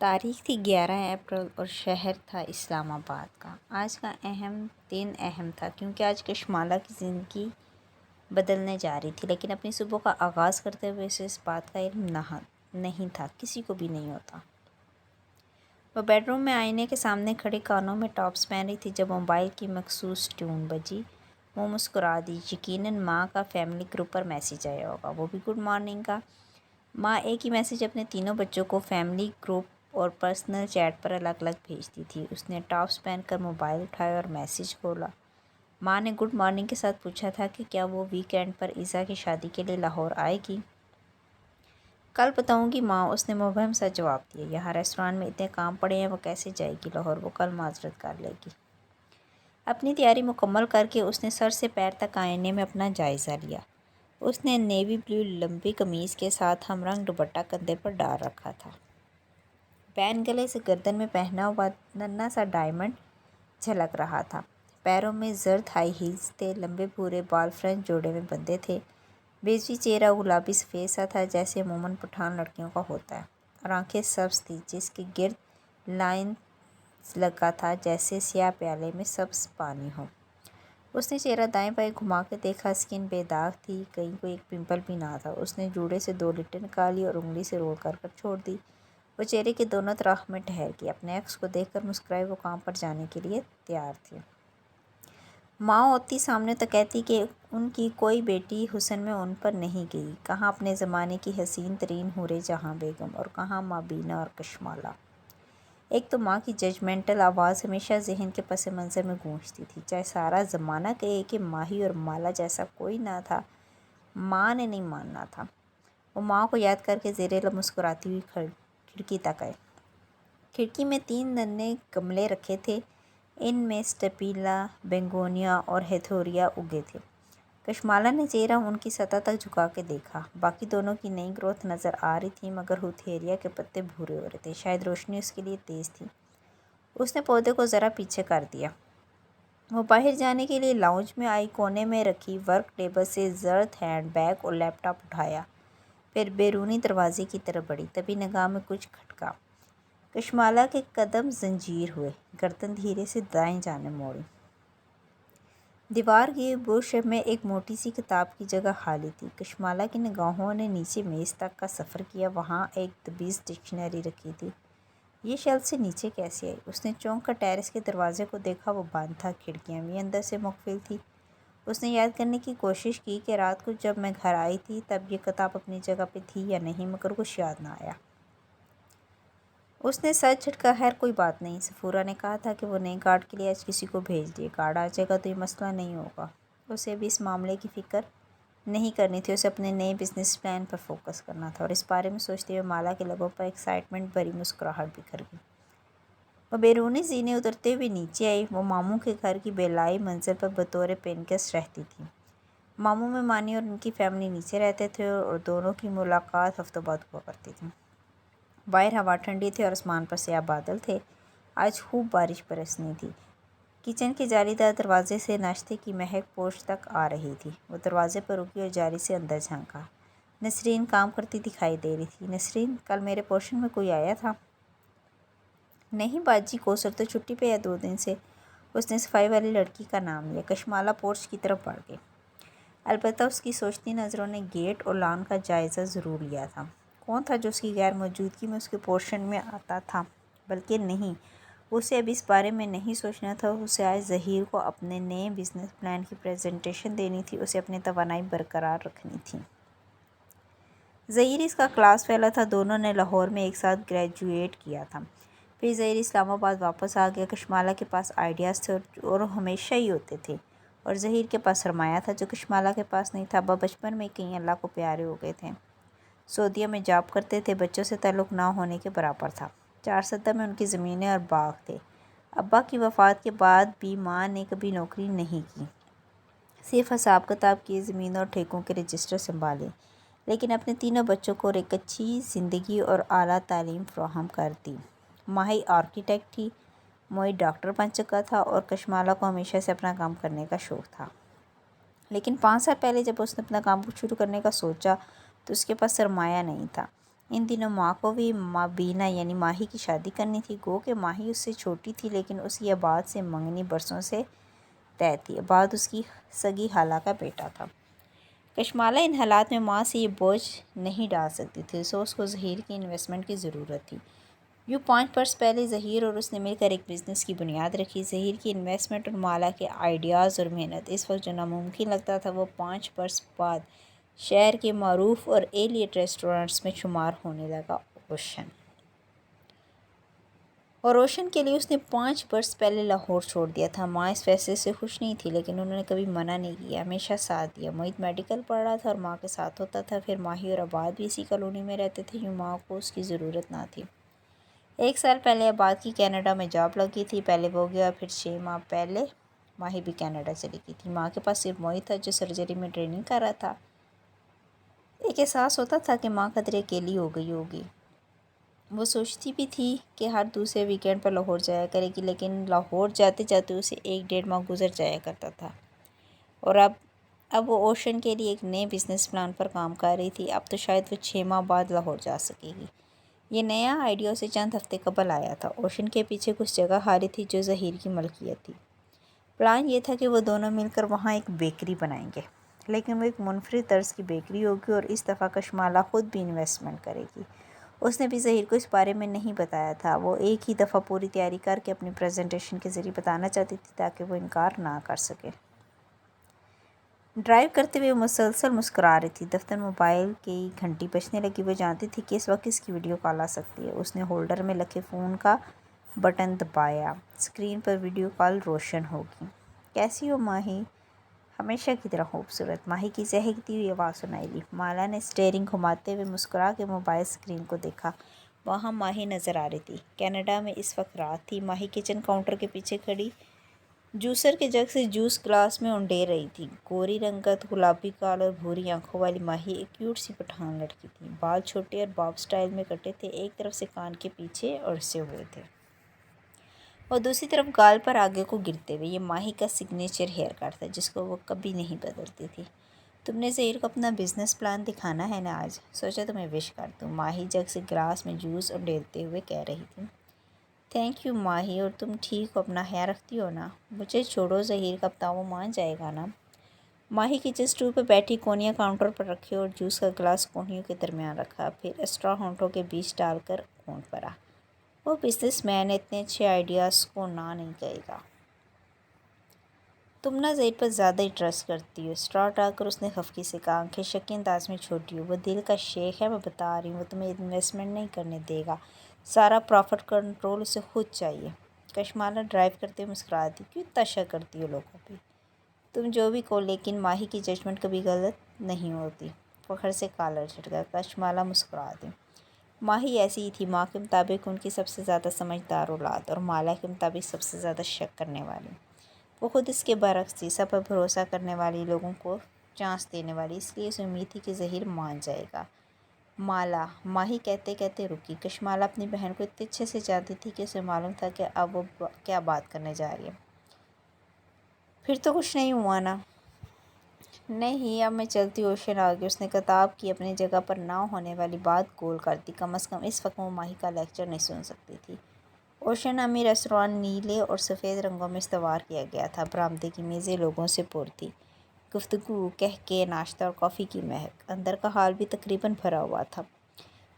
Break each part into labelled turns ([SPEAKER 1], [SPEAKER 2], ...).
[SPEAKER 1] تاریخ تھی 11 اپریل اور شہر تھا اسلام آباد کا۔ آج کا دن اہم تھا کیونکہ آج کشمالہ کی زندگی بدلنے جا رہی تھی، لیکن اپنی صبح کا آغاز کرتے ہوئے اسے اس بات کا علم نہیں تھا، کسی کو بھی نہیں ہوتا۔ وہ بیڈ روم میں آئینے کے سامنے کھڑی کانوں میں ٹاپس پہن رہی تھی جب موبائل کی مخصوص ٹیون بجی۔ وہ مسکرا دی، یقیناً ماں کا فیملی گروپ پر میسیج آیا ہوگا، وہ بھی گڈ مارننگ کا۔ ماں ایک ہی میسیج اپنے تینوں بچوں کو فیملی گروپ اور پرسنل چیٹ پر الگ الگ بھیجتی تھی۔ اس نے ٹاپس پہن کر موبائل اٹھایا اور میسیج کھولا۔ ماں نے گڈ مارننگ کے ساتھ پوچھا تھا کہ کیا وہ ویک اینڈ پر ایزا کی شادی کے لیے لاہور آئے گی۔ کل بتاؤں گی ماں، اس نے مبہم سا جواب دیا۔ یہاں ریسٹوران میں اتنے کام پڑے ہیں، وہ کیسے جائے گی لاہور؟ وہ کل معذرت کر لے گی۔ اپنی تیاری مکمل کر کے اس نے سر سے پیر تک آئینے میں اپنا جائزہ لیا۔ اس نے نیوی بلو لمبی قمیض کے ساتھ ہم رنگ دوپٹہ کندھے پر ڈال رکھا تھا۔ بین گلے سے گردن میں پہنا ہوا ننھا سا ڈائمنڈ جھلک رہا تھا۔ پیروں میں زرد ہائی ہیلز تھے، لمبے بھورے بال فرنٹ جوڑے میں بندھے تھے۔ بیضوی چہرہ گلابی سفید سا تھا جیسے عموماً پٹھان لڑکیوں کا ہوتا ہے، اور آنکھیں سبز تھیں جس کے گرد لائنز لگا تھا جیسے سیاہ پیالے میں سبز پانی ہو۔ اس نے چہرہ دائیں بائیں گھما کے دیکھا، سکن بے داغ تھی، کہیں کوئی ایک پمپل بھی نہ تھا۔ اس نے جوڑے سے 2 لٹیں نکالی اور انگلی سے رول کر چھوڑ دی۔ وہ چہرے کے دونوں طرف میں ٹھہر گئی، اپنے ایکس کو دیکھ کر مسکرائی۔ وہ کام پر جانے کے لیے تیار تھی۔ ماں ہوتی سامنے تو کہتی کہ ان کی کوئی بیٹی حسن میں ان پر نہیں گئی، کہاں اپنے زمانے کی حسین ترین حورِ جہاں بیگم، اور کہاں مابینہ اور کشمالہ۔ ایک تو ماں کی ججمنٹل آواز ہمیشہ ذہن کے پس منظر میں گونجتی تھی، چاہے سارا زمانہ کہے کہ ماہی اور مالا جیسا کوئی نہ تھا، ماں نے نہیں ماننا تھا۔ وہ ماں کو یاد کر کے زیر لب مسکراتی ہوئی کھڑکی تک آئی۔ کھڑکی میں 3 ننھے گملے رکھے تھے، ان میں سٹیپیلا، بینگونیا اور ہیتھوریا اگے تھے۔ کشمالہ نے چہرہ ان کی سطح تک جھکا کے دیکھا۔ باقی دونوں کی نئی گروتھ نظر آ رہی تھی، مگر ہیتھوریا کے پتے بھورے ہو رہے تھے، شاید روشنی اس کے لیے تیز تھی۔ اس نے پودے کو ذرا پیچھے کر دیا۔ وہ باہر جانے کے لیے لاؤنج میں آئی، کونے میں رکھی ورک ٹیبل سے زرد ہینڈ بیگ اور لیپ ٹاپ اٹھایا، پھر بیرونی دروازے کی طرف بڑھی۔ تبھی نگاہ میں کچھ کھٹکا۔ کشمالہ کے قدم زنجیر ہوئے، گردن دھیرے سے دائیں جانب موڑی۔ دیوار کی بک شیلف میں ایک موٹی سی کتاب کی جگہ خالی تھی۔ کشمالہ کی نگاہوں نے نیچے میز تک کا سفر کیا، وہاں ایک دبیز ڈکشنری رکھی تھی۔ یہ شیلف سے نیچے کیسے آئی؟ اس نے چونک کر ٹیرس کے دروازے کو دیکھا، وہ بند تھا، کھڑکیاں بھی اندر سے مقفل تھیں۔ اس نے یاد کرنے کی کوشش کی کہ رات کو جب میں گھر آئی تھی تب یہ کتاب اپنی جگہ پہ تھی یا نہیں، مگر کچھ یاد نہ آیا۔ اس نے سر جھٹکا، خیر کوئی بات نہیں، سفورہ نے کہا تھا کہ وہ نئے گارڈ کے لیے آج کسی کو بھیج دے، گارڈ آ جائے گا تو یہ مسئلہ نہیں ہوگا۔ اسے ابھی اس معاملے کی فکر نہیں کرنی تھی، اسے اپنے نئے بزنس پلان پر فوکس کرنا تھا، اور اس بارے میں سوچتے ہوئے مالا کے لبوں پر ایکسائٹمنٹ بھری مسکراہٹ بکھر گئی۔ وہ بیرونی زینے اترتے ہوئے نیچے آئی۔ وہ ماموں کے گھر کی بیلائی منزل پر بطور پین گیسٹ رہتی تھی۔ ماموں ممانی اور ان کی فیملی نیچے رہتے تھے، اور دونوں کی ملاقات ہفتوں بعد ہوا کرتی تھی۔ باہر ہوا ٹھنڈی تھی اور آسمان پر سیاہ بادل تھے، آج خوب بارش برسنی تھی۔ کچن کے جالی دار دروازے سے ناشتے کی مہک پورچ تک آ رہی تھی۔ وہ دروازے پر رکی اور جالی سے اندر جھانکا۔ نسرین کام کرتی دکھائی دے رہی تھی۔ نسرین، کل میرے پورشن میں کوئی آیا تھا؟ نہیں باجی، کوثر تو چھٹی پہ ہے 2 دن سے۔ اس نے صفائی والی لڑکی کا نام لیا۔ کشمالہ پورچ کی طرف بڑھ گئی۔ البتہ اس کی سوچتی نظروں نے گیٹ اور لان کا جائزہ ضرور لیا تھا۔ کون تھا جو اس کی غیر موجودگی میں اس کے پورشن میں آتا تھا؟ بلکہ نہیں، اسے اب اس بارے میں نہیں سوچنا تھا۔ اسے آج ظہیر کو اپنے نئے بزنس پلان کی پریزنٹیشن دینی تھی، اسے اپنی توانائی برقرار رکھنی تھی۔ ظہیر اس کا کلاس فیلو تھا، دونوں نے لاہور میں ایک ساتھ گریجویٹ کیا تھا۔ پھر ظہیر اسلام آباد واپس آ گیا۔ کشمالہ کے پاس آئیڈیاز تھے اور ہمیشہ ہی ہوتے تھے، اور ظہیر کے پاس سرمایہ تھا جو کشمالہ کے پاس نہیں تھا۔ ابا بچپن میں کہیں اللہ کو پیارے ہو گئے تھے، سعودیہ میں جاب کرتے تھے، بچوں سے تعلق نہ ہونے کے برابر تھا۔ 4 سدہ میں ان کی زمینیں اور باغ تھے۔ ابا کی وفات کے بعد بھی ماں نے کبھی نوکری نہیں کی، صرف حساب کتاب کیے، زمینوں اور ٹھیکوں کے رجسٹر سنبھالے، لیکن اپنے تینوں بچوں کو ایک اچھی زندگی اور اعلیٰ تعلیم فراہم کر دی۔ ماہی آرکیٹیکٹ تھی، موئی ڈاکٹر بن چکا تھا، اور کشمالہ کو ہمیشہ سے اپنا کام کرنے کا شوق تھا۔ لیکن 5 سال پہلے جب اس نے اپنا کام شروع کرنے کا سوچا تو اس کے پاس سرمایہ نہیں تھا۔ ان دنوں ماں کو بھی بینا یعنی ماہی کی شادی کرنی تھی۔ گو کہ ماہی اس سے چھوٹی تھی، لیکن اس کی عباد سے منگنی برسوں سے طے تھی۔ عباد اس کی سگی خالہ کا بیٹا تھا۔ کشمالہ ان حالات میں ماں سے یہ بوجھ نہیں ڈال سکتی تھی، سو اس کو ظہیر کی انویسٹمنٹ کی ضرورت تھی۔ یوں 5 برس پہلے ظہیر اور اس نے مل کر ایک بزنس کی بنیاد رکھی۔ ظہیر کی انویسٹمنٹ اور مالا کے آئیڈیاز اور محنت اس وقت جو ناممکن لگتا تھا، وہ 5 برس بعد شہر کے معروف اور ایلیٹ ریسٹورانٹس میں شمار ہونے لگا۔ روشن کے لیے اس نے 5 برس پہلے لاہور چھوڑ دیا تھا۔ ماں اس فیصلے سے خوش نہیں تھی، لیکن انہوں نے کبھی منع نہیں کیا، ہمیشہ ساتھ دیا۔ محیط میڈیکل پڑھ رہا تھا اور ماں کے ساتھ ہوتا تھا، پھر ماہی اور عباد بھی اسی کالونی میں رہتے تھے، یوں ماں کو اس کی ضرورت نہ تھی۔ 1 سال پہلے عباد کی کینیڈا میں جاب لگی تھی، پہلے وہ گیا، پھر 6 ماہ پہلے ماہی بھی کینیڈا چلی گئی تھی۔ ماں کے پاس صرف محیط تھا جو سرجری میں ٹریننگ کر رہا تھا۔ ایک احساس ہوتا تھا کہ ماں خطرے اکیلی ہو گئی ہوگی۔ وہ سوچتی بھی تھی کہ ہر دوسرے ویکینڈ پر لاہور جایا کرے گی، لیکن لاہور جاتے جاتے اسے 1 ڈیڑھ ماہ گزر جایا کرتا تھا، اور اب وہ اوشن کے لیے ایک نئے بزنس پلان پر کام کر رہی تھی۔ اب تو شاید وہ 6 ماہ بعد لاہور جا سکے گی۔ یہ نیا آئیڈیا اسے چند ہفتے قبل آیا تھا۔ اوشن کے پیچھے کچھ جگہ خالی تھی جو ظہیر کی ملکیت تھی۔ پلان یہ تھا کہ وہ دونوں مل کر وہاں ایک بیکری بنائیں گے، لیکن وہ ایک منفرد طرز کی بیکری ہوگی، اور اس دفعہ کشمالہ خود بھی انویسٹمنٹ کرے گی۔ اس نے بھی ظہیر کو اس بارے میں نہیں بتایا تھا، وہ ایک ہی دفعہ پوری تیاری کر کے اپنی پریزنٹیشن کے ذریعے بتانا چاہتی تھی تاکہ وہ انکار نہ کر سکے۔ ڈرائیو کرتے ہوئے وہ مسلسل مسکرا رہی تھی۔ دفتر موبائل کی گھنٹی بجنے لگی۔ وہ جانتی تھی کہ اس وقت اس کی ویڈیو کال آ سکتی ہے۔ اس نے ہولڈر میں رکھے فون کا بٹن دبایا۔ اسکرین پر ویڈیو کال روشن ہوگی۔ کیسی ہو ماہی؟ ہمیشہ کی طرح خوبصورت، ماہی کی چہکتی ہوئی آواز سنائی دی۔ مالا نے اسٹیئرنگ گھماتے ہوئے مسکرا کے موبائل اسکرین کو دیکھا۔ وہاں ماہی نظر آ رہی تھی۔ کینیڈا میں اس وقت رات تھی۔ ماہی کچن کاؤنٹر کے پیچھے کھڑی جوسر کے جگ سے جوس گلاس میں اونڈے رہی تھی۔ گوری رنگت، گلابی گال اور بھوری آنکھوں والی ماہی ایک کیوٹ سی پٹھان لڑکی تھی۔ بال چھوٹے اور باب سٹائل میں کٹے تھے، ایک طرف سے کان کے پیچھے اڑسے ہوئے تھے اور دوسری طرف گال پر آگے کو گرتے ہوئے۔ یہ ماہی کا سگنیچر ہیئر کٹ تھا جس کو وہ کبھی نہیں بدلتی تھی۔ تم نے ظہیر کو اپنا بزنس پلان دکھانا ہے نا آج، سوچا تمہیں وش کر دوں، ماہی جگ سے گلاس میں جوس اونڈیلتے ہوئے کہہ رہی تھی۔ تھینک یو ماہی، اور تم ٹھیک ہو، اپنا خیال رکھتی ہو نا؟ مجھے چھوڑو، ظہیر کا بتاؤ وہ مان جائے گا نا؟ ماہی کچن اسٹول پہ بیٹھی کونیاں کاؤنٹر پر رکھے اور جوس کا گلاس کونیوں کے درمیان رکھا، پھر اسٹرا ہونٹوں کے بیچ ڈال کر ہونٹ بھرا۔ وہ بزنس مین اتنے اچھے آئیڈیاز کو نہ نہیں کہے گا۔ تم نہ ظہیر پر زیادہ ہی ٹرسٹ کرتی ہو، اسٹرا ہٹا کر اس نے خفگی سے کہا، آنکھیں شکی انداز میں چھوٹی ہو۔ وہ دل کا شیخ ہے، میں بتا رہی ہوں، وہ تمہیں انویسٹمنٹ نہیں کرنے دے گا، سارا پرافٹ کنٹرول اسے خود چاہیے۔ کشمالہ ڈرائیو کرتے ہوئے مسکرا دی، کیوں اتنا شک کرتی ہو لوگوں پہ؟ تم جو بھی کہو، لیکن ماہی کی ججمنٹ کبھی غلط نہیں ہوتی۔ فخر سے کالر جھٹکا۔ کشمالہ مسکرا دی۔ ماہی ایسی ہی تھی، ماں کے مطابق ان کی سب سے زیادہ سمجھدار اولاد، اور مالا کے مطابق سب سے زیادہ شک کرنے والی۔ وہ خود اس کے برعکس تھی، سب پر بھروسہ کرنے والی، لوگوں کو چانس دینے والی، اس لیے اسے امید تھی کہ ظہیر مان جائے گا۔ مالا، ماہی کہتے کہتے رکی۔ کشمالہ اپنی بہن کو اتنے اچھے سے جانتی تھی کہ اسے معلوم تھا کہ اب وہ کیا بات کرنے جا رہی ہے۔ پھر تو کچھ نہیں ہوا نا؟ نہیں، اب میں چلتی ہوں، اوشن آ گئی۔ اس نے کتاب کی اپنی جگہ پر نہ ہونے والی بات گول کر دی، کم از کم اس وقت وہ ماہی کا لیکچر نہیں سن سکتی تھی۔ اوشن امی ریسٹوران نیلے اور سفید رنگوں میں استوار کیا گیا تھا۔ برآمدے کی میزیں لوگوں سے پر تھیں، گفتگو، قہقہے، ناشتہ اور کافی کی مہک۔ اندر کا ہال بھی تقریباً بھرا ہوا تھا،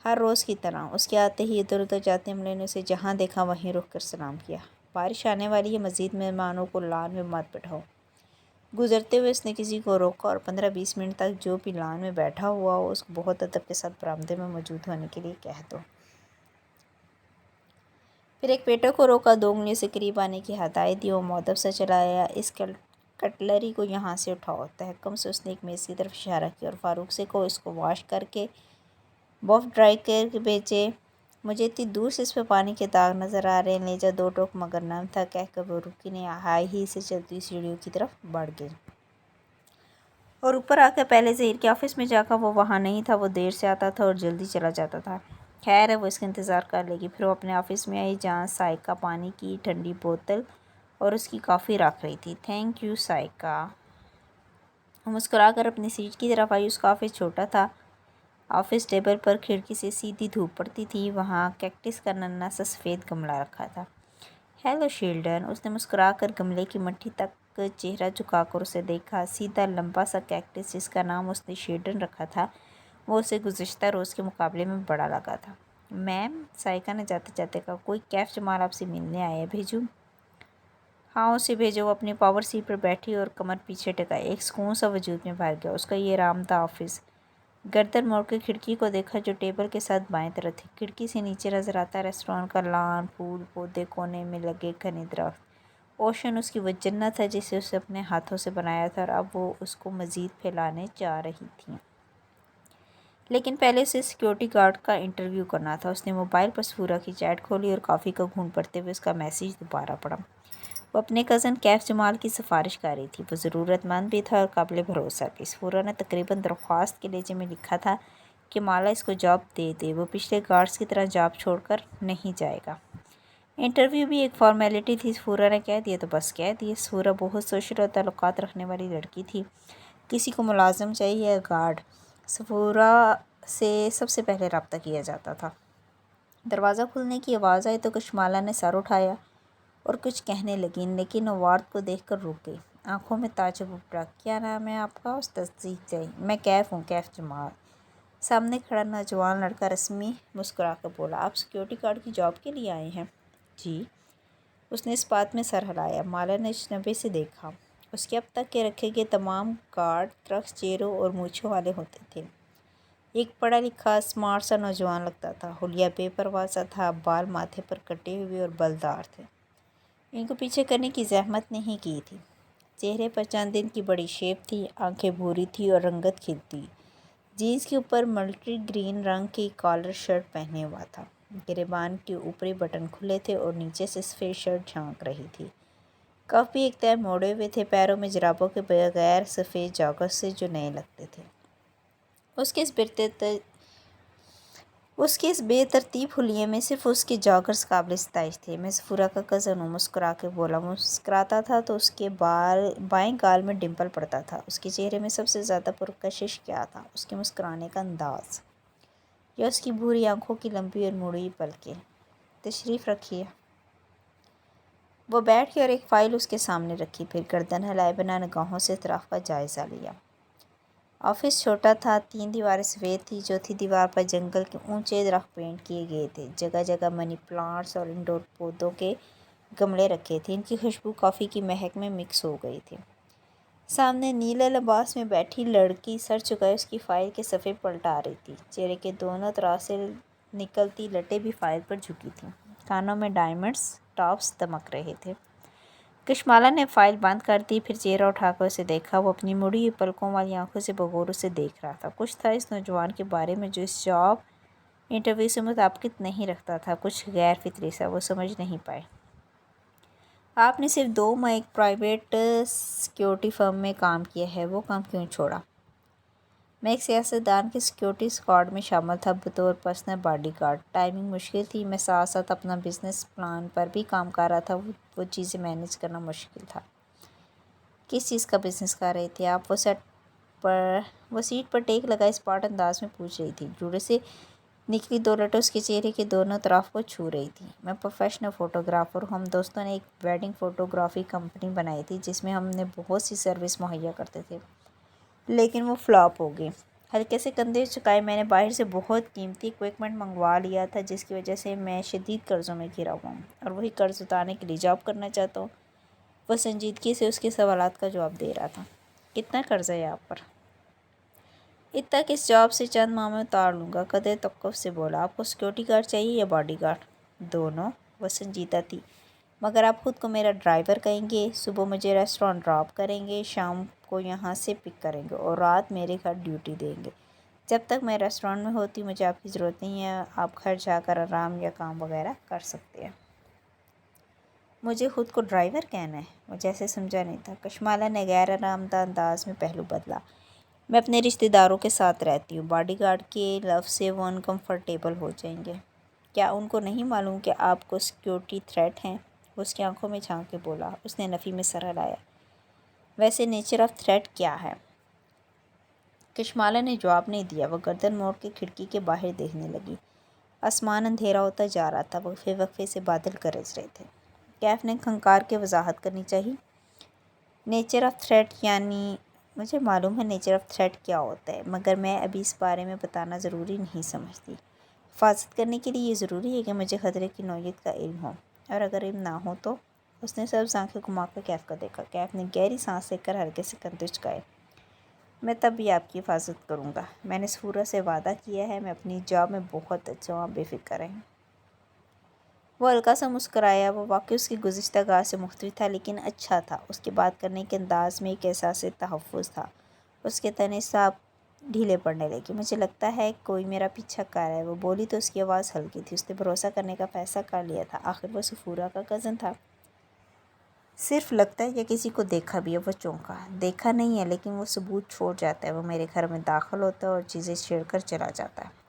[SPEAKER 1] ہر روز کی طرح۔ اس کے آتے ہی ادھر ادھر جاتے عملے نے اسے جہاں دیکھا وہیں رک کر سلام کیا۔ بارش آنے والی ہے، مزید مہمانوں کو لان میں مت بٹھاؤ۔ گزرتے ہوئے اس نے کسی کو روکا اور 15-20 منٹ تک جو بھی لان میں بیٹھا ہوا ہو اس کو بہت ادب کے ساتھ برآمدے میں موجود ہونے کے لیے کہہ دو۔ پھر ایک ویٹر کو روکا، 2 انگلیوں سے قریب آنے کی ہدایت دی۔ وہ مؤدب سا چلا آیا، اس کٹلری کو یہاں سے اٹھاؤ۔ تحکم سے اس نے ایک میز کی طرف اشارہ کیا، اور فاروق سے کہو اس کو واش کر کے بف ڈرائی کر کے بھیجے، مجھے اتنی دور سے اس پہ پانی کے داغ نظر آ رہے ہیں۔ لہجہ 2 ٹوک مگر نرم تھا۔ کہہ کر وہ رکی نہیں، ہائی ہیل سے چلتی ہوئی سیڑھیوں کی طرف بڑھ گئی اور اوپر آ کر پہلے ظہیر کے آفس میں جا کر وہ وہاں نہیں تھا۔ وہ دیر سے آتا تھا اور جلدی چلا جاتا تھا۔ خیر ہے، وہ اس کا انتظار کر لے گی۔ پھر وہ اپنے آفس میں آئی جہاں سائقہ پانی کی ٹھنڈی بوتل اور اس کی کافی رکھ رہی تھی۔ Thank you Saiqa. وہ مسکرا کر اپنی سیٹ کی طرف آئی۔ اس کا آفس چھوٹا تھا، آفس ٹیبل پر کھڑکی سے سیدھی دھوپ پڑتی تھی، وہاں کیکٹس کا ننھا سا سفید گملہ رکھا تھا۔ ہیلو شیلڈن، اس نے مسکرا کر گملے کی مٹھی تک چہرہ جھکا کر اسے دیکھا۔ سیدھا لمبا سا کیکٹس جس کا نام اس نے شیلڈن رکھا تھا، وہ اسے گزشتہ روز کے مقابلے میں بڑا لگا تھا۔ میم، سائقہ نے جاتے جاتے کہا، کوئی کیف جمال آپ سے ملنے آیا ہے، بھیجوں؟ ہاں اسے بھیجو۔ وہ اپنی پاور سیٹ پر بیٹھی اور کمر پیچھے ٹکائی، ایک سکون سا وجود میں بھر گیا۔ اس کا یہ آرام دہ آفس۔ گردن موڑ کے کھڑکی کو دیکھا جو ٹیبل کے ساتھ بائیں طرف تھی۔ کھڑکی سے نیچے نظر آتا ریسٹورانٹ کا لان، پھول پودے، کونے میں لگے گھنے درخت۔ اوشن اس کی وہ جنت ہے جسے اسے اپنے ہاتھوں سے بنایا تھا اور اب وہ اس کو مزید پھیلانے چاہ رہی تھی۔ لیکن پہلے اسے سیکیورٹی گارڈ کا انٹرویو کرنا تھا۔ اس نے موبائل پر سفورہ کی چیٹ کھولی اور کافی کا گھونٹ بھرتے ہوئے اس کا میسیج دوبارہ پڑھا۔ وہ اپنے کزن کیف جمال کی سفارش کر رہی تھی۔ وہ ضرورت مند بھی تھا اور قابل بھروسہ بھی۔ سفورہ نے تقریباً درخواست کے لہجے میں لکھا تھا کہ مالا اس کو جاب دے دے، وہ پچھلے گارڈز کی طرح جاب چھوڑ کر نہیں جائے گا۔ انٹرویو بھی ایک فارمیلٹی تھی، سفورہ نے کہہ دیا تو بس کہہ دیا۔ سفورہ بہت سوشل اور تعلقات رکھنے والی لڑکی تھی۔ کسی کو ملازم چاہیے یا گارڈ، سفورہ سے سب سے پہلے رابطہ کیا جاتا تھا۔ دروازہ کھلنے کی آواز آئی تو کشمالہ نے سر اٹھایا اور کچھ کہنے لگی، لیکن وارڈ کو دیکھ کر رک گئی۔ آنکھوں میں تعجب ابھرا۔ کیا نام ہے آپ کا؟ اس تصدیق چاہیے۔ میں کیف ہوں، کیف جمال۔ سامنے کھڑا نوجوان لڑکا رسمی مسکرا کر بولا، آپ سیکیورٹی گارڈ کی جاب کے لیے آئے ہیں؟ جی۔ اس نے اس بات میں سر ہلایا۔ مالا نے اجنبی سے دیکھا۔ اس کے اب تک کے رکھے گئے تمام گارڈ درخت چہروں اور مونچھوں والے ہوتے تھے۔ ایک پڑھا لکھا اسمارٹ سا نوجوان لگتا تھا۔ حلیہ بے پرواہ سا تھا، بال ماتھے پر کٹے ہوئے اور بلدار تھے۔ ان کو پیچھے کرنے کی زحمت نہیں کی تھی۔ چہرے پر چند دن کی بڑی شیپ تھی، آنکھیں بھوری تھی اور رنگت کھلتی۔ جینس کے اوپر ملٹری گرین رنگ کی کالر شرٹ پہنے ہوا تھا۔ گریبان کے اوپری بٹن کھلے تھے اور نیچے سے سفید شرٹ جھانک رہی تھی۔ کف بھی ایک طرح موڑے ہوئے تھے، پیروں میں جرابوں کے بغیر سفید جاگرز سے جو نئے لگتے تھے۔ اس کے اس بے ترتیب حلیے میں صرف اس کے جاگرز قابل ستائش تھے۔ میں سفورہ کا کزن ہوں، مسکرا کے بولا۔ مسکراتا تھا تو اس کے بائیں گال میں ڈمپل پڑتا تھا۔ اس کے چہرے میں سب سے زیادہ پرکشش کیا تھا؟ اس کے مسکرانے کا انداز یا اس کی بھوری آنکھوں کی لمبی اور مڑی پلکیں؟ تشریف رکھیے۔ وہ بیٹھ گیا اور ایک فائل اس کے سامنے رکھی، پھر گردن ہلائے بنا نگاہوں سے اطراف کا جائزہ لیا۔ آفس چھوٹا تھا، 3 دیواریں سفید تھیں، چوتھی دیوار پر جنگل کے اونچے درخت پینٹ کیے گئے تھے۔ جگہ جگہ منی پلانٹس اور انڈور پودوں کے گملے رکھے تھے، ان کی خوشبو کافی کی مہک میں مکس ہو گئی تھی۔ سامنے نیلے لباس میں بیٹھی لڑکی سر جھکائے اس کی فائل کے صفحے پلٹا رہی تھی۔ چہرے کے دونوں طرف سے نکلتی لٹیں بھی فائل پر جھکی تھیں۔ کانوں میں ڈائمنڈز ٹاپس دمک رہے تھے۔ کشمالہ نے فائل بند کر دی، پھر چہرہ اٹھا کر اسے دیکھا۔ وہ اپنی مڑی ہوئی پلکوں والی آنکھوں سے بغور اسے دیکھ رہا تھا۔ کچھ تھا اس نوجوان کے بارے میں جو اس جاب انٹرویو سے مطابقت نہیں رکھتا تھا، کچھ غیر فطری سا۔ وہ سمجھ نہیں پائے۔ آپ نے صرف 2 ماہ ایک پرائیویٹ سیکیورٹی فرم میں کام کیا ہے، وہ کام کیوں چھوڑا؟ میں ایک سیاستدان کے سیکیورٹی اسکواڈ میں شامل تھا بطور پرسنل باڈی گارڈ۔ ٹائمنگ مشکل تھی، میں ساتھ ساتھ اپنا بزنس پلان پر بھی کام کر رہا تھا، وہ چیزیں مینیج کرنا مشکل تھا۔ کس چیز کا بزنس کر رہے تھے آپ؟ وہ سیٹ پر ٹیک لگائے اسپاٹ انداز میں پوچھ رہی تھی۔ جوڑے سے نکلی 2 لٹیں اس کے چہرے کے دونوں طرف کو چھو رہی تھیں۔ میں پروفیشنل فوٹوگرافر ہوں۔ ہم دوستوں نے ایک ویڈنگ فوٹوگرافی کمپنی بنائی تھی جس میں ہم نے بہت سی سروس مہیا کرتے تھے، لیکن وہ فلاپ ہو گئی۔ ہلکے سے کندھے جھکائے، میں نے باہر سے بہت قیمتی اکوپمنٹ منگوا لیا تھا جس کی وجہ سے میں شدید قرضوں میں گھرا ہوا ہوں اور وہی قرض اتارنے کے لیے جاب کرنا چاہتا ہوں۔ وہ سنجیدگی سے اس کے سوالات کا جواب دے رہا تھا۔ کتنا قرض ہے آپ پر؟ اتنا کہ اس جاب سے چند ماہ میں اتار لوں گا، قدرے توقف سے بولا۔ آپ کو سیکیورٹی گارڈ چاہیے یا باڈی گارڈ؟ دونوں۔ وہ سنجیدہ تھی۔ مگر آپ خود کو میرا ڈرائیور کہیں گے؟ صبح مجھے ریسٹورانٹ ڈراپ کریں گے، شام کو یہاں سے پک کریں گے اور رات میرے گھر ڈیوٹی دیں گے۔ جب تک میں ریسٹورانٹ میں ہوتی مجھے آپ کی ضرورت نہیں ہے، آپ گھر جا کر آرام یا کام وغیرہ کر سکتے ہیں۔ مجھے خود کو ڈرائیور کہنا ہے؟ وہ جیسے سمجھا نہیں تھا۔ کشمالہ نے غیر آرام دہ انداز میں پہلو بدلا۔ میں اپنے رشتہ داروں کے ساتھ رہتی ہوں، باڈی گارڈ کے لفظ سے وہ انکمفرٹیبل ہو جائیں گے۔ کیا ان کو نہیں معلوم کہ آپ کو سیکیورٹی تھریٹ ہیں؟ وہ اس کی آنکھوں میں جھانک کے بولا۔ اس نے نفی میں سر ہلایا۔ ویسے نیچر آف تھریٹ کیا ہے؟ کشمالہ نے جواب نہیں دیا۔ وہ گردن موڑ کے کھڑکی کے باہر دیکھنے لگی۔ آسمان اندھیرا ہوتا جا رہا تھا، وقفے وقفے سے بادل گرج رہے تھے۔ کیف نے کھنکار کے وضاحت کرنی چاہی۔ نیچر آف تھریٹ یعنی مجھے معلوم ہے نیچر آف تھریٹ کیا ہوتا ہے، مگر میں ابھی اس بارے میں بتانا ضروری نہیں سمجھتی۔ حفاظت کرنے کے لیے یہ ضروری ہے کہ مجھے خطرے کی نوعیت کا علم ہو، اور اگر علم نہ ہو تو؟ اس نے سبز آنکھیں گھما کر کیف کو دیکھا۔ کیف نے گہری سانس لے کر ہلکے سے کندھے جھکائے۔ میں تب بھی آپ کی حفاظت کروں گا۔ میں نے سفورہ سے وعدہ کیا ہے، میں اپنی جاب میں بہت اچھا ہوں، آپ بے فکر رہیں۔ وہ ہلکا سا مسکرایا۔ وہ واقعی اس کی گزشتہ گاہ سے مختلف تھا، لیکن اچھا تھا۔ اس کے بات کرنے کے انداز میں ایک احساس تحفظ تھا۔ اس کے تن صاحب ڈھیلے پڑنے لگے۔ مجھے لگتا ہے کوئی میرا پیچھا کر رہا ہے، وہ بولی تو اس کی آواز ہلکی تھی۔ اس نے بھروسہ کرنے کا فیصلہ کر لیا تھا، آخر وہ سفورہ کا کزن تھا۔ صرف لگتا ہے یا کسی کو دیکھا بھی ہے؟ وہ چونکا۔ دیکھا نہیں ہے، لیکن وہ ثبوت چھوڑ جاتا ہے۔ وہ میرے گھر میں داخل ہوتا ہے اور چیزیں چھیڑ کر چلا جاتا ہے۔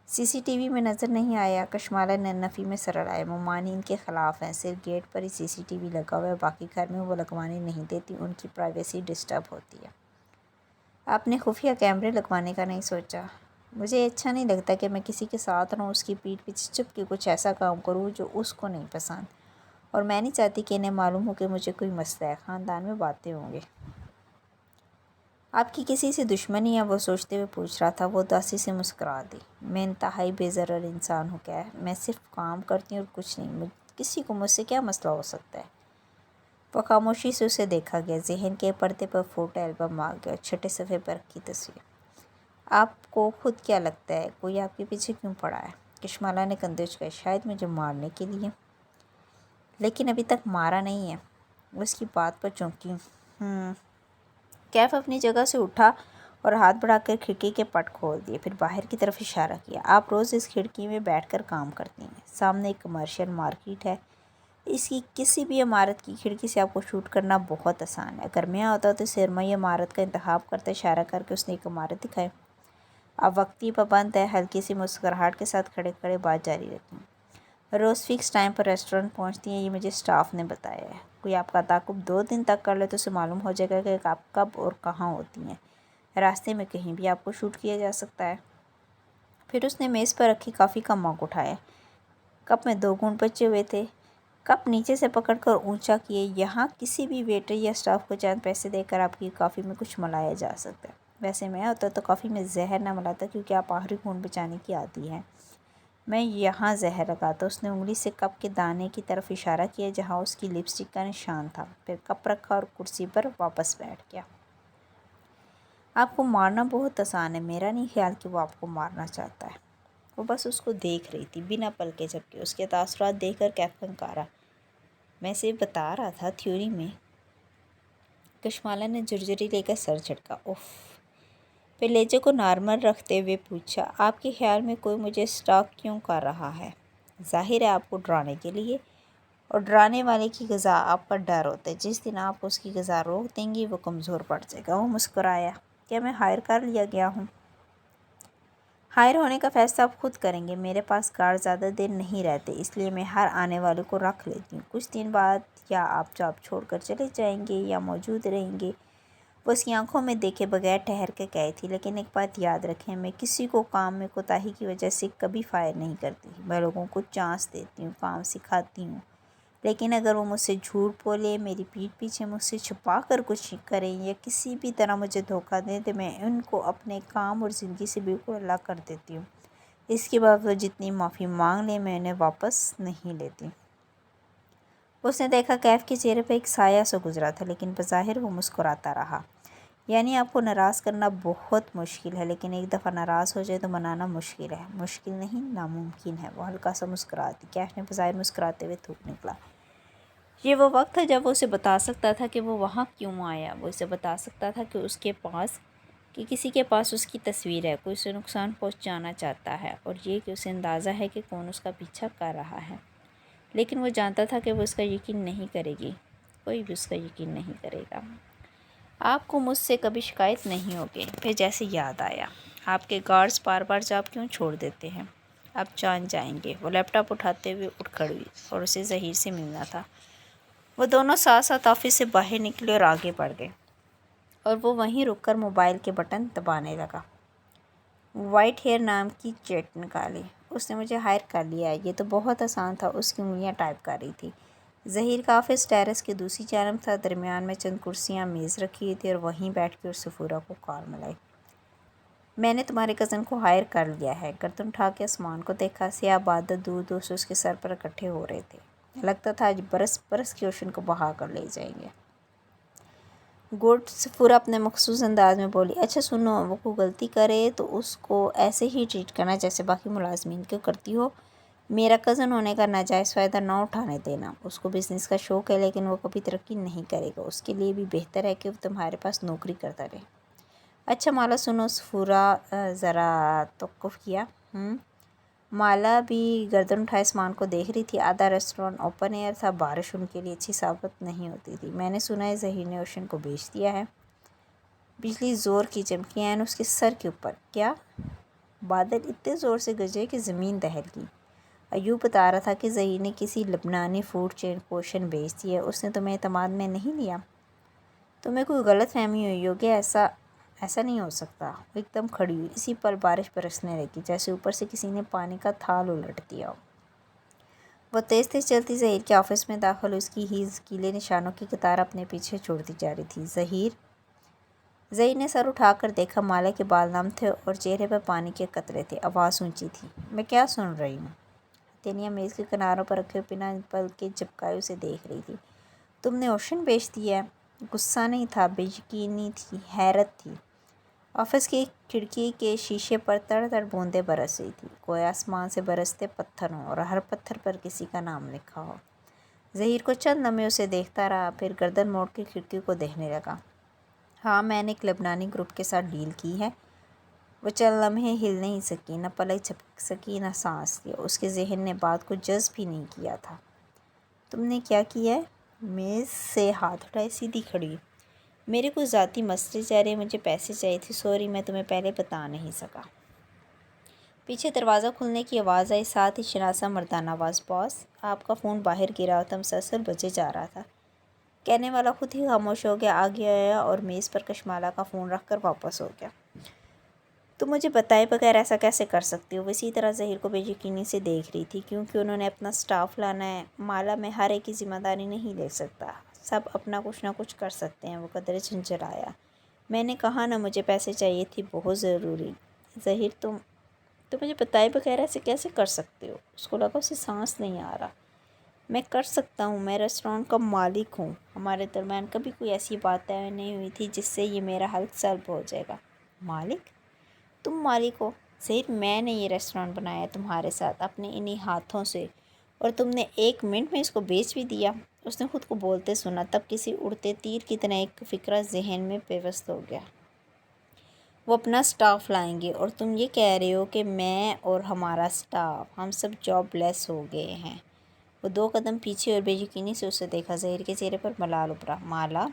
[SPEAKER 1] سی سی ٹی وی میں نظر نہیں آیا؟ کشمالہ نے نفی میں سر اڑایا۔ ممانی ان کے خلاف ہیں، صرف گیٹ پر ہی سی سی ٹی وی لگا ہوا ہے، باقی گھر میں وہ لگوانے نہیں دیتی، ان کی پرائیویسی ڈسٹرب ہوتی ہے۔ آپ نے خفیہ کیمرے لگوانے کا نہیں سوچا؟ مجھے اچھا نہیں لگتا کہ میں کسی کے ساتھ رہوں، اس کی پیٹھ پیچھے چھپ کے کچھ ایسا کام کروں جو اس کو نہیں پسند، اور میں نہیں چاہتی کہ انہیں معلوم ہو کہ مجھے کوئی مسئلہ ہے، خاندان میں باتیں ہوں گے۔ آپ کی کسی سے دشمنی ہے؟ وہ سوچتے ہوئے پوچھ رہا تھا۔ وہ اداسی سے مسکرا دی۔ میں انتہائی بے ضرر انسان ہوں کیف، میں صرف کام کرتی ہوں اور کچھ نہیں، کسی کو مجھ سے کیا مسئلہ ہو سکتا ہے؟ وہ خاموشی سے اسے دیکھا گیا۔ ذہن کے پردے پر فوٹو البم آ گیا اور چھٹے صفحے پر کی تصویر۔ آپ کو خود کیا لگتا ہے کوئی آپ کے پیچھے کیوں پڑا ہے؟ کشمالہ نے کندھے جھکائے۔ شاید مجھے مارنے کے لیے، لیکن ابھی تک مارا نہیں ہے۔ وہ اس کی بات پر چونکی۔ کیف اپنی جگہ سے اٹھا اور ہاتھ بڑھا کر کھڑکی کے پٹ کھول دیے، پھر باہر کی طرف اشارہ کیا۔ آپ روز اس کھڑکی میں بیٹھ کر کام کرتی ہیں، سامنے ایک کمرشل مارکیٹ ہے، اس کی کسی بھی عمارت کی کھڑکی سے آپ کو شوٹ کرنا بہت آسان ہے۔ اگر میں ہوتا تو سرمئی عمارت کا انتخاب کرتا۔ اشارہ کر کے اس نے ایک عمارت دکھائی۔ اب وقتی پابند ہے، ہلکی سی مسکراہٹ کے ساتھ کھڑے کھڑے بات جاری رکھی۔ روز فکس ٹائم پر ریسٹورنٹ پہنچتی ہیں، یہ مجھے اسٹاف نے بتایا ہے۔ کوئی آپ کا تعاقب 2 دن تک کر لے تو اسے معلوم ہو جائے گا کہ آپ کب اور کہاں ہوتی ہیں۔ راستے میں کہیں بھی آپ کو شوٹ کیا جا سکتا ہے۔ پھر اس نے میز پر رکھی کافی کا مگ اٹھایا۔ کپ میں 2 گھونٹ بچے ہوئے تھے۔ کپ نیچے سے پکڑ کر اونچا کیے۔ یہاں کسی بھی ویٹر یا اسٹاف کو چند پیسے دے کر آپ کی کافی میں کچھ ملایا جا سکتا ہے۔ ویسے میں ہوتا تو کافی میں زہر نہ ملاتا، کیونکہ آپ آخری گھونٹ بچانے کی عادی ہیں۔ میں یہاں زہر لگاتا۔ اس نے انگلی سے کپ کے دانے کی طرف اشارہ کیا جہاں اس کی لپسٹک کا نشان تھا، پھر کپ رکھا اور کرسی پر واپس بیٹھ گیا۔ آپ کو مارنا بہت آسان ہے، میرا نہیں خیال کہ وہ آپ کو مارنا چاہتا ہے۔ وہ بس اس کو دیکھ رہی تھی، بنا پلکے جھپکے۔ اس کے تاثرات دیکھ کر کیف کھنکارا۔ میں اسے بتا رہا تھا تھیوری میں۔ کشمالہ نے جھرجھری لے کر سر جھٹکا۔ اف۔ پھر لہجے کو نارمل رکھتے ہوئے پوچھا، آپ کے خیال میں کوئی مجھے اسٹاک کیوں کر رہا ہے؟ ظاہر ہے آپ کو ڈرانے کے لیے، اور ڈرانے والے کی غذا آپ کا ڈر ہوتا ہے۔ جس دن آپ اس کی غذا روک دیں گی وہ کمزور پڑ جائے گا۔ وہ مسکرایا۔ کیا میں ہائر کر لیا گیا ہوں؟ ہائر ہونے کا فیصلہ آپ خود کریں گے۔ میرے پاس گارڈ زیادہ دیر نہیں رہتے، اس لیے میں ہر آنے والے کو رکھ لیتی ہوں۔ کچھ دن بعد یا آپ جاب چھوڑ کر چلے جائیں گے یا موجود رہیں گے۔ وہ اس کی آنکھوں میں دیکھے بغیر ٹھہر کے کہی تھی، لیکن ایک بات یاد رکھیں، میں کسی کو کام میں کوتاہی کی وجہ سے کبھی فائر نہیں کرتی۔ میں لوگوں کو چانس دیتی ہوں، کام سکھاتی ہوں، لیکن اگر وہ مجھ سے جھوٹ بولے، میری پیٹھ پیچھے مجھ سے چھپا کر کچھ کریں یا کسی بھی طرح مجھے دھوکہ دیں تو میں ان کو اپنے کام اور زندگی سے بالکل الگ کر دیتی ہوں۔ اس کے بعد وہ جتنی معافی مانگ لیں میں انہیں واپس نہیں لیتی۔ اس نے دیکھا کیف کے چہرے پر ایک سایہ سا گزرا تھا، لیکن بظاہر وہ مسکراتا رہا۔ یعنی آپ کو ناراض کرنا بہت مشکل ہے، لیکن ایک دفعہ ناراض ہو جائے تو منانا مشکل ہے۔ مشکل نہیں، ناممکن ہے۔ وہ ہلکا سا مسکرا دی۔ کیف نے بظاہر مسکراتے ہوئے تھوک نکلا۔ یہ وہ وقت تھا جب وہ اسے بتا سکتا تھا کہ وہ وہاں کیوں آیا۔ وہ اسے بتا سکتا تھا کہ اس کے پاس کہ کسی کے پاس اس کی تصویر ہے، کوئی اسے نقصان پہنچانا چاہتا ہے، اور یہ کہ اسے اندازہ ہے کہ کون اس کا پیچھا کر رہا ہے۔ لیکن وہ جانتا تھا کہ وہ اس کا یقین نہیں کرے گی، کوئی بھی اس کا یقین نہیں کرے گا۔ آپ کو مجھ سے کبھی شکایت نہیں ہوگی۔ پھر جیسے یاد آیا، آپ کے گارڈز بار بار جاب کیوں چھوڑ دیتے ہیں؟ آپ جان جائیں گے۔ وہ لیپ ٹاپ اٹھاتے ہوئے اٹھ کھڑی اور اسے ظہیر سے ملنا تھا۔ وہ دونوں ساتھ ساتھ آفس سے باہر نکلے اور آگے بڑھ گئے۔ اور وہ وہیں رک کر موبائل کے بٹن دبانے لگا۔ وائٹ ہیئر نام کی چیٹ نکالی۔ اس نے مجھے ہائر کر لیا ہے۔ یہ تو بہت آسان تھا۔ اس کی انگلیاں ٹائپ کر رہی تھی۔ ظہیر کا آفس ٹیرس کی دوسری جانب تھا۔ درمیان میں چند کرسیاں میز رکھی ہوئی تھی اور وہیں بیٹھ کے سفورہ کو کال ملائی۔ میں نے تمہارے کزن کو ہائر کر لیا ہے۔ گردن اٹھا کے آسمان کو دیکھا۔ سیاہ بادل دور دور سے اس کے سر پر اکٹھے ہو رہے تھے۔ لگتا تھا آج برس برس کے اوشن کو بہا کر لے جائیں گے۔ گڈ، سفورہ اپنے مخصوص انداز میں بولی۔ اچھا سنو، وہ کوئی غلطی کرے تو اس کو ایسے ہی ٹریٹ کرنا جیسے باقی ملازمین کو کرتی ہو۔ میرا کزن ہونے کا ناجائز فائدہ نہ اٹھانے دینا۔ اس کو بزنس کا شوق ہے لیکن وہ کبھی ترقی نہیں کرے گا۔ اس کے لیے بھی بہتر ہے کہ وہ تمہارے پاس نوکری کرتا رہے۔ اچھا مالا سنو، سفورہ ذرا توقف کیا۔ مالا بھی گردن اٹھائے آسمان کو دیکھ رہی تھی۔ آدھا ریسٹورانٹ اوپن ایئر تھا۔ بارش ان کے لیے اچھی ثابت نہیں ہوتی تھی۔ میں نے سنا ہے ظہیر نے اوشن کو بیچ دیا ہے۔ بجلی زور کی چمکی عین اس کے سر کے اوپر۔ کیا؟ بادل اتنے زور سے گرجے کہ زمین دہل گئی۔ ایوب بتا رہا تھا کہ ظہیر نے کسی لبنانی فوڈ چین کو اوشن بیچ دی ہے۔ اس نے تمہیں اعتماد میں نہیں لیا؟ تمہیں کوئی غلط فہمی ہوئی ہوگی۔ ایسا نہیں ہو سکتا۔ وہ ایک دم کھڑی ہوئی۔ اسی پل بارش برسنے لگی جیسے اوپر سے کسی نے پانی کا تھال الٹ دیا ہو۔ وہ تیز تیز چلتی ظہیر کے آفس میں داخل ہوئی۔ اس کی ہیلز گیلے نشانوں کی قطار اپنے پیچھے چھوڑتی جا رہی تھی۔ ظہیر نے سر اٹھا کر دیکھا۔ مالا کے بال نم تھے اور چہرے پر پانی کے قطرے تھے۔ آواز اونچی تھی۔ میں کیا سن رہی ہوں؟ ہتھیلیاں میز کے کناروں پر رکھے ہوئے بنا پل کے جھپکائے اسے دیکھ رہی تھی۔ تم نے اوشن بیچ دیا ہے؟ غصہ نہیں تھا، بے یقینی تھی، حیرت تھی۔ آفس کی کھڑکی کے شیشے پر تڑ تڑ بوندیں برس رہی تھیں، گویا آسمان سے برستے پتھر ہوں اور ہر پتھر پر کسی کا نام لکھا ہو۔ ظہیر کو چند لمحے اسے دیکھتا رہا، پھر گردن موڑ کے کھڑکی کو دیکھنے لگا۔ ہاں، میں نے ایک لبنانی گروپ کے ساتھ ڈیل کی ہے۔ وہ چند لمحے ہل نہیں سکی، نہ پلک جھپک سکی، نہ سانس لیا۔ اس کے ذہن نے بات کو جذب بھی نہیں کیا تھا۔ تم نے کیا کیا ہے؟ میز سے ہاتھ اٹھائے سیدھی کھڑی ہوئی۔ میرے کچھ ذاتی مسئلے چل رہے، مجھے پیسے چاہیے تھے، سوری میں تمہیں پہلے بتا نہیں سکا۔ پیچھے دروازہ کھلنے کی آواز آئی، ساتھ ہی شناسا مردانہ آواز، باس، آپ کا فون باہر گرا تھا، مسلسل بجے جا رہا تھا۔ کہنے والا خود ہی خاموش ہو گیا، آگے آیا اور میز پر کشمالہ کا فون رکھ کر واپس ہو گیا۔ تم مجھے بتائے بغیر ایسا کیسے کر سکتی ہو؟ وہ اسی طرح ظہیر کو بے یقینی سے دیکھ رہی تھی۔ کیونکہ انہوں نے اپنا سٹاف لانا ہے۔ مالا، میں ہر ایک کی ذمہ داری نہیں لے سکتا۔ سب اپنا کچھ نہ کچھ کر سکتے ہیں۔ وہ قدرے جھنجھلایا۔ میں نے کہا نا، مجھے پیسے چاہیے تھی، بہت ضروری۔ ظہیر، تم مجھے بتائے بغیر ایسے کیسے کر سکتے ہو؟ اس کو لگا اسے سانس نہیں آ رہا۔ میں کر سکتا ہوں، میں ریسٹورانٹ کا مالک ہوں۔ ہمارے درمیان کبھی کوئی ایسی بات طے نہیں ہوئی تھی جس سے یہ میرا حلف سلب ہو جائے گا۔ مالک؟ تم مالک ہو؟ ظہیر، میں نے یہ ریسٹورانٹ بنایا ہے تمہارے ساتھ، اپنے انہی ہاتھوں سے، اور تم نے 1 منٹ میں اس کو بیچ بھی دیا۔ اس نے خود کو بولتے سنا، تب کسی اڑتے تیر کی طرح ایک فکرہ ذہن میں پیوست ہو گیا۔ وہ اپنا سٹاف لائیں گے، اور تم یہ کہہ رہے ہو کہ میں اور ہمارا سٹاف، ہم سب جاب لیس ہو گئے ہیں۔ وہ 2 قدم پیچھے اور بے یقینی سے اسے دیکھا۔ ظہیر کے چہرے پر ملال ابھرا۔ مالا،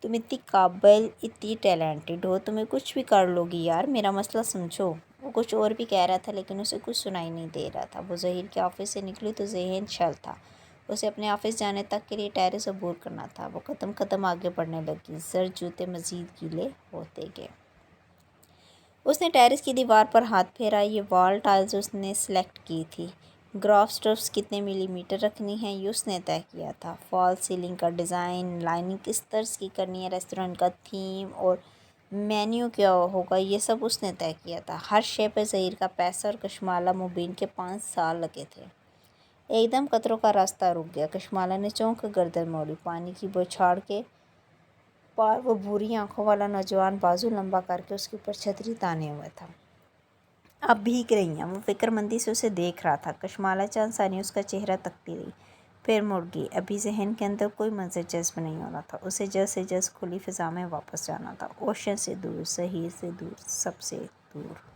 [SPEAKER 1] تم اتنی قابل، اتنی ٹیلنٹڈ ہو، تمہیں کچھ بھی کر لو گی یار، میرا مسئلہ سمجھو۔ وہ کچھ اور بھی کہہ رہا تھا لیکن اسے کچھ سنائی نہیں دے رہا تھا۔ وہ ظہیر کے آفس سے نکلی تو ذہن شل تھا۔ اسے اپنے آفس جانے تک کے لیے ٹیرس عبور کرنا تھا۔ وہ قدم قدم آگے بڑھنے لگی۔ زرد جوتے مزید گیلے ہوتے گئے۔ اس نے ٹیرس کی دیوار پر ہاتھ پھیرا۔ یہ وال ٹائلز اس نے سلیکٹ کی تھی۔ گراف سٹرپس کتنے ملی میٹر رکھنی ہیں یہ اس نے طے کیا تھا۔ فال سیلنگ کا ڈیزائن، لائننگ کس طرز کی کرنی ہے، ریسٹورانٹ کا تھیم اور مینیو کیا ہوگا، یہ سب اس نے طے کیا تھا۔ ہر شے پہ ظہیر کا پیسہ اور کشمالہ مبین کے 5 سال لگے تھے۔ ایک دم قطروں کا راستہ رک گیا۔ کشمالہ نے چونک کر گردن موڑی۔ پانی کی بوچھاڑ کے پار وہ بھوری آنکھوں والا نوجوان بازو لمبا کر کے اس کے اوپر چھتری تانے ہوئے تھا۔ اب بھیگ رہی ہیں۔ وہ فکر مندی سے اسے دیکھ رہا تھا۔ کشمالہ چند ثانیے اس کا چہرہ تکتی رہی، پھر مڑ گئی۔ ابھی ذہن کے اندر کوئی منظر جذب نہیں ہو رہا تھا۔ اسے جلد سے جلد کھلی فضا میں واپس جانا تھا، اوشن سے دور، ظہیر سے دور، سب سے دور۔